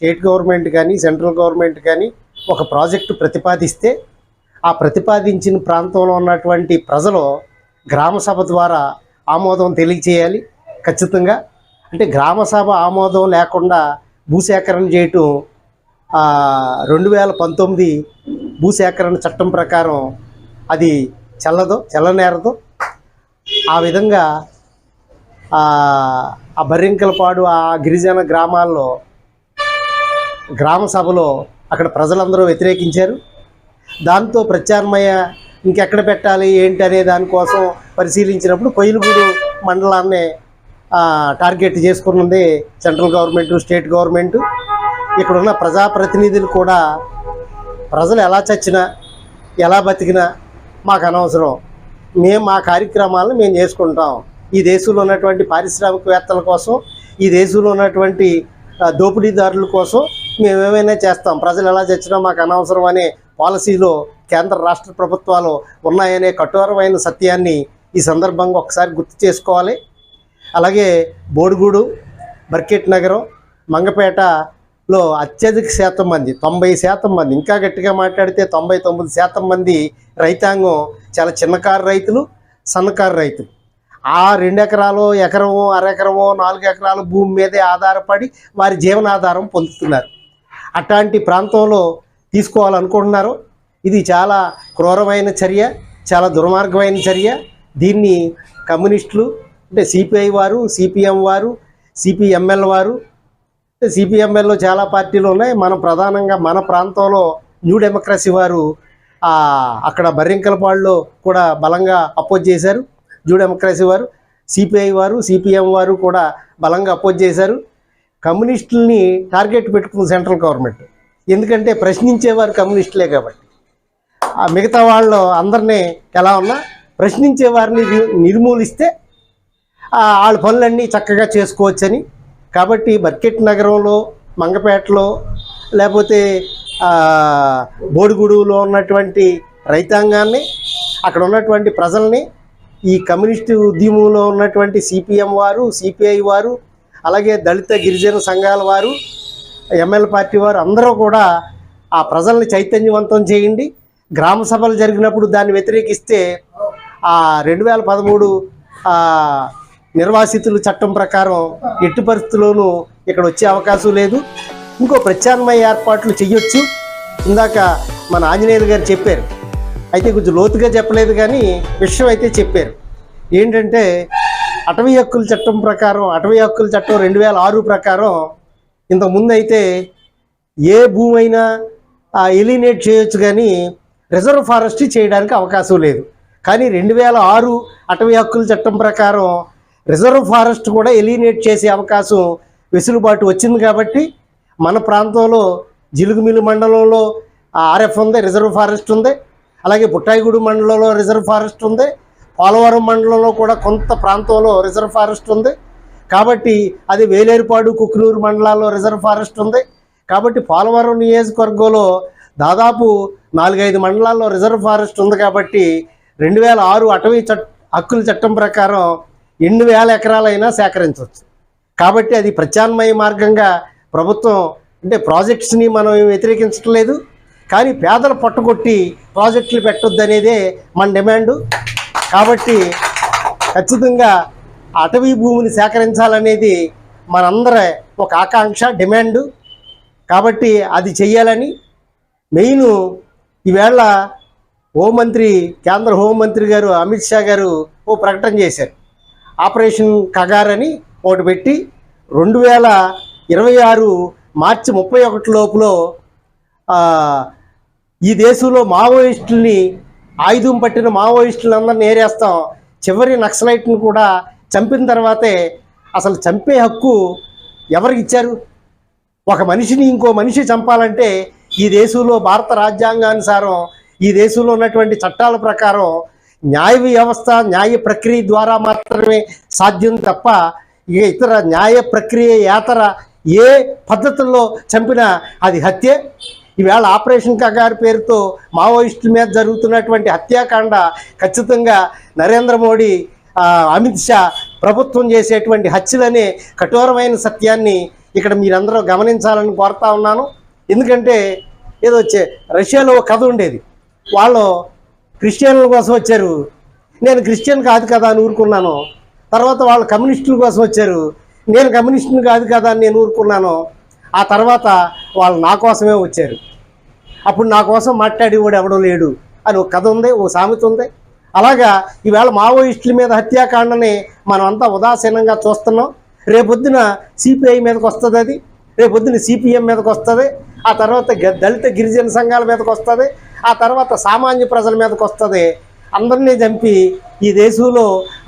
State government కానీ central government కానీ ఒక ప్రాజెక్టు ప్రతిపాదిస్తే ఆ ప్రతిపాదించిన ప్రాంతంలో ఉన్నటువంటి ప్రజలు గ్రామ సభ ద్వారా ఆమోదం తెలియచేయాలి ఖచ్చితంగా. అంటే గ్రామ సభ ఆమోదం లేకుండా భూసేకరణ చేయటం 2019 భూసేకరణ చట్టం ప్రకారం అది చెల్లనేరదు. ఆ విధంగా ఆ బర్రింకలపాడు ఆ గిరిజన గ్రామాల్లో గ్రామ సభలో అక్కడ ప్రజలందరూ వ్యతిరేకించారు. దాంతో ప్రత్యామ్నాయ ఇంకెక్కడ పెట్టాలి ఏంటి అనే దానికోసం పరిశీలించినప్పుడు కొయిలగూడు మండలాన్ని టార్గెట్ చేసుకున్నది సెంట్రల్ గవర్నమెంట్, స్టేట్ గవర్నమెంట్. ఇక్కడ ఉన్న ప్రజాప్రతినిధులు కూడా ప్రజలు ఎలా చచ్చినా ఎలా బతికినా మాకు అనవసరం, మేము మా కార్యక్రమాలను మేము చేసుకుంటాం, ఈ దేశంలో ఉన్నటువంటి పారిశ్రామికవేత్తల కోసం, ఈ దేశంలో ఉన్నటువంటి దోపిడీదారుల కోసం మేము ఏమైనా చేస్తాం, ప్రజలు ఎలా చచ్చినా మాకు అనవసరం అనే పాలసీలో కేంద్ర రాష్ట్ర ప్రభుత్వాలు ఉన్నాయనే కఠోరమైన సత్యాన్ని ఈ సందర్భంగా ఒకసారి గుర్తు చేసుకోవాలి. అలాగే బోడిగూడు, బర్కెట్ నగరం, మంగపేటలో అత్యధిక శాతం మంది 90% మంది, ఇంకా గట్టిగా మాట్లాడితే 99% మంది రైతాంగం చాలా చిన్నకారు రైతులు, సన్నకారు రైతులు. ఆ 2 ఎకరాలు, ఎకరమో, అరెకరమో, 4 ఎకరాల భూమి మీదే ఆధారపడి వారి జీవనాధారం పొందుతున్నారు. అట్లాంటి ప్రాంతంలో తీసుకోవాలనుకుంటున్నారు. ఇది చాలా క్రూరమైన చర్య, చాలా దుర్మార్గమైన చర్య. దీన్ని కమ్యూనిస్టులు అంటే సిపిఐ వారు, సిపిఎం వారు, సిపిఎంఎల్ వారు, సిపిఎంఎల్లో చాలా పార్టీలు ఉన్నాయి. ప్రధానంగా మన ప్రాంతంలో న్యూ డెమోక్రసీ వారు అక్కడ బర్రింకలపాడులో కూడా బలంగా అపోజ్ చేశారు. న్యూ డెమోక్రసీ వారు, సిపిఐ వారు, సిపిఎం వారు కూడా బలంగా అపోజ్ చేశారు. కమ్యూనిస్టుల్ని టార్గెట్ పెట్టుకుంది సెంట్రల్ గవర్నమెంట్. ఎందుకంటే ప్రశ్నించేవారు కమ్యూనిస్టులే కాబట్టి. మిగతా వాళ్ళు అందరినీ ఎలా ఉన్నా ప్రశ్నించే వారిని నిర్మూలిస్తే వాళ్ళ పనులన్నీ చక్కగా చేసుకోవచ్చని. కాబట్టి బర్కెట్ నగరంలో, మంగపేటలో, లేకపోతే బోడిగూడులో ఉన్నటువంటి రైతాంగాన్ని, అక్కడ ఉన్నటువంటి ప్రజల్ని, ఈ కమ్యూనిస్టు ఉద్యమంలో ఉన్నటువంటి సిపిఎం వారు, సిపిఐ వారు, అలాగే దళిత గిరిజన సంఘాల వారు, ఎంఎల్ పార్టీ వారు అందరూ కూడా ఆ ప్రజల్ని చైతన్యవంతం చేయండి. గ్రామ సభలు జరిగినప్పుడు దాన్ని వ్యతిరేకిస్తే 2013 నిర్వాసితుల చట్టం ప్రకారం ఎట్టి పరిస్థితుల్లోనూ ఇక్కడ వచ్చే అవకాశం లేదు. ఇంకో ప్రత్యామ్నాయ ఏర్పాట్లు చేయొచ్చు. ఇందాక మన ఆంజనేయులు గారు చెప్పారు, అయితే కొంచెం లోతుగా చెప్పలేదు కానీ విషయం అయితే చెప్పారు. ఏంటంటే అటవీ హక్కుల చట్టం ప్రకారం, అటవీ హక్కుల చట్టం 2006 ప్రకారం ఇంతకుముందు అయితే ఏ భూమి అయినా ఎలినేట్ చేయొచ్చు కానీ రిజర్వ్ ఫారెస్ట్ చేయడానికి అవకాశం లేదు. కానీ 2006 అటవీ హక్కుల చట్టం ప్రకారం రిజర్వ్ ఫారెస్ట్ కూడా ఎలినేట్ చేసే అవకాశం వెసులుబాటు వచ్చింది. కాబట్టి మన ప్రాంతంలో జిలుగుమిల్లి మండలంలో ఆర్ఎఫ్ ఉంది, రిజర్వ్ ఫారెస్ట్ ఉంది. అలాగే బుట్టాయిగూడు మండలంలో రిజర్వ్ ఫారెస్ట్ ఉంది. పోలవరం మండలంలో కూడా కొంత ప్రాంతంలో రిజర్వ్ ఫారెస్ట్ ఉంది. కాబట్టి అది వేలేరుపాడు, కుక్కునూరు మండలాల్లో రిజర్వ్ ఫారెస్ట్ ఉంది. కాబట్టి పోలవరం నియోజకవర్గంలో దాదాపు 4-5 మండలాల్లో రిజర్వ్ ఫారెస్ట్ ఉంది. కాబట్టి 2006 అటవీ హక్కుల చట్టం ప్రకారం ఎన్ని వేల ఎకరాలైనా సేకరించవచ్చు. కాబట్టి అది ప్రత్యామ్నాయ మార్గంగా ప్రభుత్వం అంటే ప్రాజెక్ట్స్ని మనం వ్యతిరేకించట్లేదు, కానీ పేదలు పట్టుకొట్టి ప్రాజెక్టులు పెట్టొద్దు అనేదే మన డిమాండు. కాబట్టి ఖచ్చితంగా అటవీ భూమిని సేకరించాలనేది మనందరి ఒక ఆకాంక్ష, డిమాండు. కాబట్టి అది చెయ్యాలని మెయిన్ ఈవేళ కేంద్ర హోంమంత్రి గారు అమిత్ షా గారు ఓ ప్రకటన చేశారు. ఆపరేషన్ కగార్ అని ఒకటి పెట్టి 2026 మార్చి 31 లోపల ఈ దేశంలో మావోయిస్టుల్ని, ఆయుధం పట్టిన మావోయిస్టులందరినీ ఏరేస్తాం, చివరి నక్సలైట్ని కూడా చంపిన తర్వాతే. అసలు చంపే హక్కు ఎవరికి ఇచ్చారు? ఒక మనిషిని ఇంకో మనిషి చంపాలంటే ఈ దేశంలో భారత రాజ్యాంగానుసారం, ఈ దేశంలో ఉన్నటువంటి చట్టాల ప్రకారం న్యాయ వ్యవస్థ, న్యాయ ప్రక్రియ ద్వారా మాత్రమే సాధ్యం తప్ప ఇక ఇతర న్యాయ ప్రక్రియ యాతర ఏ పద్ధతుల్లో చంపినా అది హత్యే. ఈవేళ ఆపరేషన్ కగార్ పేరుతో మావోయిస్టుల మీద జరుగుతున్నటువంటి హత్యాకాండ ఖచ్చితంగా నరేంద్ర మోడీ, అమిత్ షా ప్రభుత్వం చేసేటువంటి హత్యలనే కఠోరమైన సత్యాన్ని ఇక్కడ మీరందరూ గమనించాలని కోరుతా ఉన్నాను. ఎందుకంటే ఏదో రష్యాలో ఒక కథ ఉండేది. వాళ్ళు క్రిస్టియన్ల కోసం వచ్చారు, నేను క్రిస్టియన్ కాదు కదా అని ఊరుకున్నాను. తర్వాత వాళ్ళు కమ్యూనిస్టుల కోసం వచ్చారు, నేను కమ్యూనిస్టుని కాదు కదా అని నేను ఊరుకున్నాను. ఆ తర్వాత వాళ్ళు నా కోసమే వచ్చారు, అప్పుడు నా కోసం మాట్లాడేవాడు ఎవడో లేడు అని ఒక కథ ఉంది, ఒక సామెత ఉంది. అలాగా ఈవేళ మావోయిస్టుల మీద హత్యాకాండని మనం అంతా ఉదాసీనంగా చూస్తున్నాం. రేపొద్దున సిపిఐ మీదకి వస్తుంది, అది రేపొద్దున సిపిఎం మీదకి వస్తుంది, ఆ తర్వాత దళిత గిరిజన సంఘాల మీదకి వస్తుంది, ఆ తర్వాత సామాన్య ప్రజల మీదకి వస్తుంది. అందరినీ చంపి ఈ దేశంలో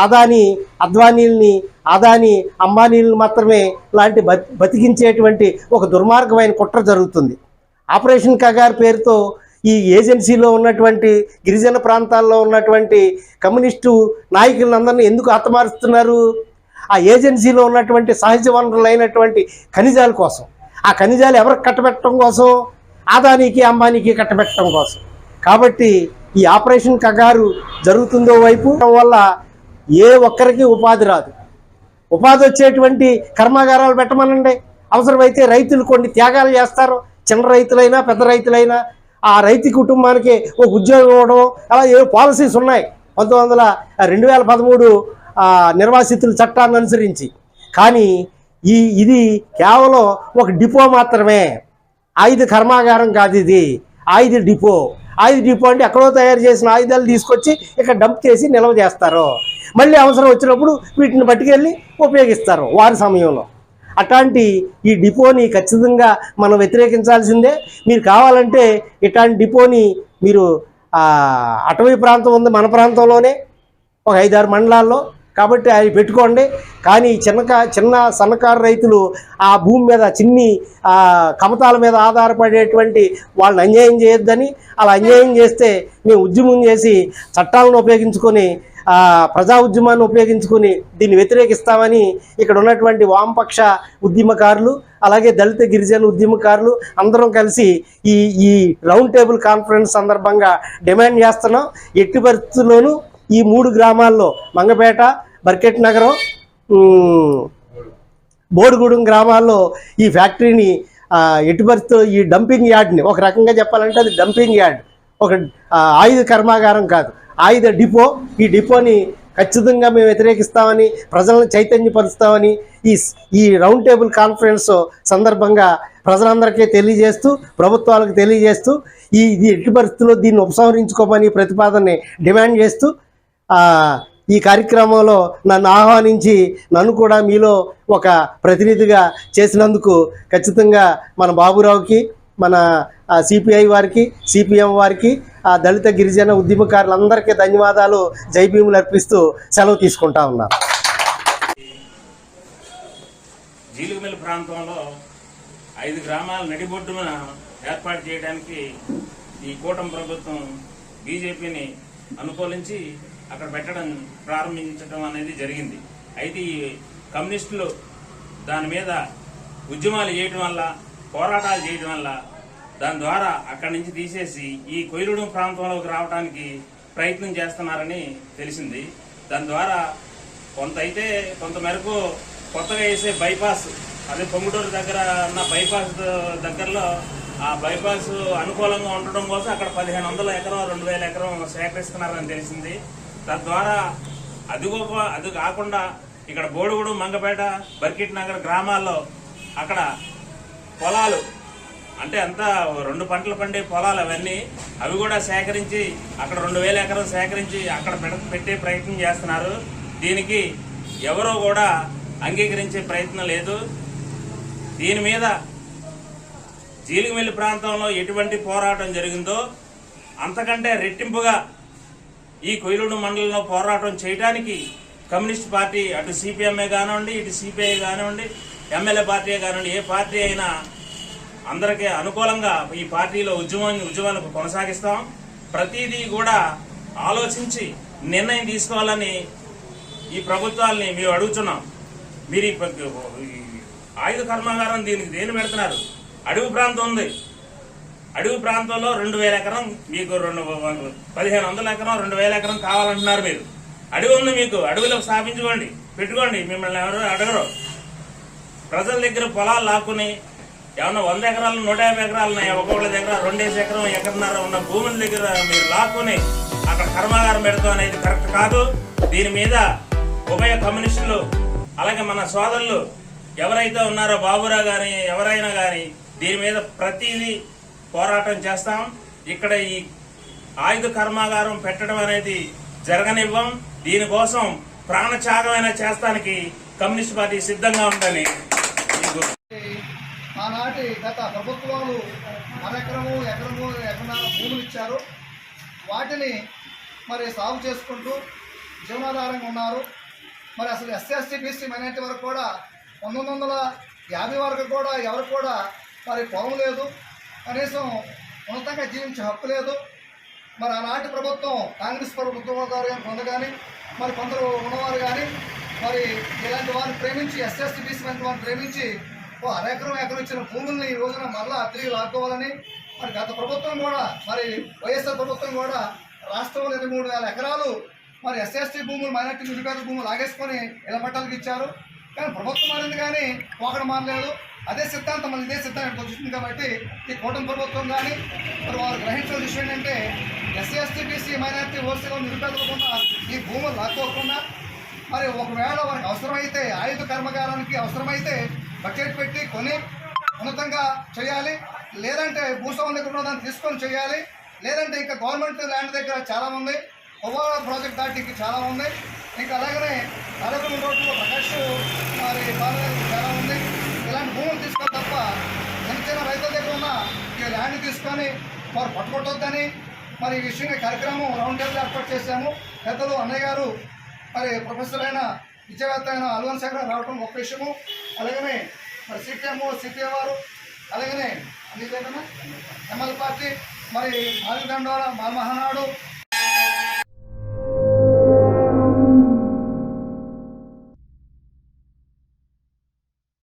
అదానీ అంబానీలను మాత్రమే లాంటి బతికించేటువంటి ఒక దుర్మార్గమైన కుట్ర జరుగుతుంది. ఆపరేషన్ కగార్ పేరుతో ఈ ఏజెన్సీలో ఉన్నటువంటి గిరిజన ప్రాంతాల్లో ఉన్నటువంటి కమ్యూనిస్టు నాయకులందరినీ ఎందుకు హతమారుస్తున్నారు? ఆ ఏజెన్సీలో ఉన్నటువంటి సహజ వనరులైనటువంటి ఖనిజాల కోసం, ఆ ఖనిజాలు ఎవరికి కట్టబెట్టడం కోసం? అదానీకి అంబానీకి కట్టబెట్టడం కోసం. కాబట్టి ఈ ఆపరేషన్ కగారు జరుగుతుందో వైపు వల్ల ఏ ఒక్కరికి ఉపాధి రాదు. ఉపాధి వచ్చేటువంటి కర్మాగారాలు పెట్టమనండి. అవసరమైతే రైతులు కొన్ని త్యాగాలు చేస్తారు, చిన్న రైతులైనా పెద్ద రైతులైనా. ఆ రైతు కుటుంబానికి ఒక ఉద్యోగం ఇవ్వడం, అలా ఏ పాలసీస్ ఉన్నాయి 2013 నిర్వాసితుల చట్టాన్ని అనుసరించి. కానీ ఇది కేవలం ఒక డిపో మాత్రమే, ఆయుధ కర్మాగారం కాదు ఇది. ఆయుధ డిపో అంటే ఎక్కడో తయారు చేసిన ఆయుధాలు తీసుకొచ్చి ఇక్కడ డంప్ చేసి నిల్వ చేస్తారు, మళ్ళీ అవసరం వచ్చినప్పుడు వీటిని పట్టుకెళ్ళి ఉపయోగిస్తారు వారి సమయంలో. అట్లాంటి ఈ డిపోని ఖచ్చితంగా మనం వ్యతిరేకించాల్సిందే. మీరు కావాలంటే ఇట్లాంటి డిపోని మీరు అటవీ ప్రాంతం ఉంది మన ప్రాంతంలోనే, ఒక 5-6 మండలాల్లో, కాబట్టి అవి పెట్టుకోండి. కానీ చిన్న సన్నకారు రైతులు ఆ భూమి మీద చిన్ని కమతాల మీద ఆధారపడేటువంటి వాళ్ళని అన్యాయం చేయొద్దని, అలా అన్యాయం చేస్తే మేము ఉద్యమం చేసి చట్టాలను ఉపయోగించుకొని ప్రజా ఉద్యమాన్ని ఉపయోగించుకుని దీన్ని వ్యతిరేకిస్తామని ఇక్కడ ఉన్నటువంటి వామపక్ష ఉద్యమకారులు, అలాగే దళిత గిరిజన ఉద్యమకారులు అందరం కలిసి ఈ రౌండ్ టేబుల్ కాన్ఫరెన్స్ సందర్భంగా డిమాండ్ చేస్తున్నాం. ఎట్టి పరిస్థితుల్లోనూ ఈ 3 గ్రామాల్లో మంగపేట, బర్కెట్ నగరం, బోడిగూడెం గ్రామాల్లో ఈ ఫ్యాక్టరీని ఎట్టి పరిస్థితుల్లో ఈ డంపింగ్ యార్డ్ని, ఒక రకంగా చెప్పాలంటే అది డంపింగ్ యార్డ్, ఒక ఆయుధ కర్మాగారం కాదు, ఆయుధ డిపో. ఈ డిపోని ఖచ్చితంగా మేము వ్యతిరేకిస్తామని, ప్రజలను చైతన్యపరుస్తామని ఈ రౌండ్ టేబుల్ కాన్ఫరెన్స్ సందర్భంగా ప్రజలందరికీ తెలియజేస్తూ, ప్రభుత్వాలకు తెలియజేస్తూ ఇది ఎట్టి పరిస్థితుల్లో దీన్ని ఉపసంహరించుకోమని ప్రతిపాదనని డిమాండ్ చేస్తూ ఈ కార్యక్రమంలో నన్ను ఆహ్వానించి నన్ను కూడా మీలో ఒక ప్రతినిధిగా చేసినందుకు ఖచ్చితంగా మన బాబురావుకి, మన సిపిఐ వారికి, సిపిఎం వారికి, దళిత గిరిజన ఉద్యమకారులందరికీ ధన్యవాదాలు, జైభీములు అర్పిస్తూ సెలవు తీసుకుంటా ఉన్నాను. జీలుగుమిల్లి ప్రాంతంలో 5 గ్రామాల నడిబొడ్డున ఏర్పాటు చేయడానికి ఈ కూటమి ప్రభుత్వం బీజేపీని అనుకూలించి అక్కడ పెట్టడం ప్రారంభించడం అనేది జరిగింది. అయితే ఈ కమ్యూనిస్టులు దాని మీద ఉద్యమాలు చేయడం వల్ల, పోరాటాలు చేయడం వల్ల దాని ద్వారా అక్కడి నుంచి తీసేసి ఈ కొయ్యలూడెం ప్రాంతంలోకి రావడానికి ప్రయత్నం చేస్తున్నారని తెలిసింది. దాని ద్వారా కొంత మేరకు కొత్తగా వేసే బైపాస్, అదే పొంగుటూరు దగ్గర ఉన్న బైపాస్ దగ్గరలో ఆ బైపాస్ అనుకూలంగా ఉండడం కోసం అక్కడ 1500 ఎకరం 2000 ఎకరం సేకరిస్తున్నారని తెలిసింది. తద్వారా అది కాకుండా ఇక్కడ బోడిగూడెం, మంగపేట, బర్కిట్ నగర్ గ్రామాల్లో అక్కడ పొలాలు, అంటే అంతా 2 పంటలు పండే పొలాలు అవన్నీ, అవి కూడా సేకరించి అక్కడ 2000 ఎకరం సేకరించి అక్కడ పెట్టే ప్రయత్నం చేస్తున్నారు. దీనికి ఎవరో కూడా అంగీకరించే ప్రయత్నం లేదు. దీని మీద జీలుగుమిల్లి ప్రాంతంలో ఎటువంటి పోరాటం జరిగిందో అంతకంటే రెట్టింపుగా ఈ కొయ్యలూడెం మండలంలో పోరాటం చేయడానికి కమ్యూనిస్ట్ పార్టీ, అటు సిపిఎంఏ కానివ్వండి, ఇటు సిపిఐ కానివ్వండి, ఎమ్మెల్యే పార్టీ కానివ్వండి, ఏ పార్టీ అయినా అందరికీ అనుకూలంగా ఈ పార్టీలో ఉద్యమాలకు కొనసాగిస్తాం. ప్రతిదీ కూడా ఆలోచించి నిర్ణయం తీసుకోవాలని ఈ ప్రభుత్వాల్ని మేము అడుగుతున్నాం. మీరు ఆయుధ కర్మాగారం దేని పెడుతున్నారు? అడవి ప్రాంతం ఉంది, అడవి ప్రాంతంలో 2000 ఎకరం, మీకు 1500 ఎకరం 2000 ఎకరం కావాలంటున్నారు. మీరు అడవి ఉంది, మీకు అడవిలో స్థాపించుకోండి, పెట్టుకోండి, మిమ్మల్ని ఎవరు అడగరు. ప్రజల దగ్గర పొలాలు లాక్కుని ఏమన్నా 100 ఎకరాలు 150 ఎకరాలు ఉన్నాయి, ఒక్కొక్కళ్ళ దగ్గర 2 ఎకరం ఎకరన్నర ఉన్న భూముల దగ్గర మీరు లాక్కుని అక్కడ కర్మాగారం పెడతాం అనేది కరెక్ట్ కాదు. దీని మీద ఉభయ కమ్యూనిస్టులు అలాగే మన సోదరులు ఎవరైతే ఉన్నారో బాబురావు గాని ఎవరైనా గాని దీని మీద ప్రతిదీ పోరాటం చేస్తాం. ఇక్కడ ఈ ఆయుధ కర్మాగారం పెట్టడం అనేది జరగనివ్వం. దీనికోసం ప్రాణత్యాగమైన చేస్తానికి కమ్యూనిస్ట్ పార్టీ సిద్ధంగా ఉందని ఆనాటి గత ప్రభుత్వాలు ఎకరము ఎకరన్నర భూములు ఇచ్చారు. వాటిని మరి సాగు చేసుకుంటూ జీవనాధారంగా ఉన్నారు. మరి అసలు ఎస్సీ బీసీ మైనారిటీ వరకు కూడా 1950 వరకు కూడా ఎవరు కూడా మరి పొలం లేదు, కనీసం ఉన్నతంగా జీవించే హక్కు లేదు. మరి ఆనాటి ప్రభుత్వం కాంగ్రెస్ ప్రభుత్వం గారు పొందగాని మరి కొందరు ఉన్నవారు కానీ మరి ఇలాంటి వారిని ప్రేమించి ఎస్సీ బీసీ వారిని ప్రేమించి ఎకరం ఇచ్చిన భూముల్ని ఈ రోజున మరలా తిరిగి లాక్కోవాలని మరి గత ప్రభుత్వం కూడా మరి వైఎస్ఆర్ ప్రభుత్వం కూడా రాష్ట్రంలో 23,000 ఎకరాలు మరి ఎస్సీ భూములు మైనార్టీ నిరుపేద భూములు లాగేసుకొని ఇళ్ల పట్టాలకు ఇచ్చారు. కానీ ప్రభుత్వం మారింది కానీ పోకడం మారలేదు. అదే సిద్ధాంతం మళ్ళీ ఇదే సిద్ధాంతం వచ్చింది కాబట్టి ఈ కూటమి ప్రభుత్వం కానీ మరి వారు గ్రహించిన విషయం ఏంటంటే ఎస్సీ బీసీ మైనార్టీ ఓసీలో నిరుపేదలకు ఉన్న ఈ భూములు లాక్కోకుండా మరి ఒకవేళ వారికి అవసరమైతే ఆయుధ కర్మాగారానికి అవసరమైతే బడ్జెట్ పెట్టి కొని ఉన్నతంగా చేయాలి, లేదంటే భూస్వాముల దగ్గర ఉన్నదాన్ని తీసుకొని చేయాలి, లేదంటే ఇంకా గవర్నమెంట్ ల్యాండ్ దగ్గర చాలా ఉంది, ఒవ్వాల ప్రాజెక్ట్ దాటికి చాలా ఉంది, ఇంకా అలాగనే అరకుల రోడ్లో ప్రకాష్ మరి చాలా ఉంది. ఇలాంటి భూములు తీసుకోవాలి తప్ప చిన్న రైతుల దగ్గర ఉన్న ఈ ల్యాండ్ తీసుకొని వారు పట్టుకొట్టొద్దని మరి ఈ విషయంగా కార్యక్రమం రౌండ్ టేబుల్ ఏర్పాటు చేశాము. పెద్దలు అన్నయ్య గారు మరి ప్రొఫెసర్ అయిన విద్యావేత్త అయిన అల్వన్ శంకర్ రావడం ఒక విషయము, అలాగనే మరి సిపిఎం వారు అలాగనే ఎమ్మెల్యే పార్టీ మరి ఆదిదండోళ మహానాడు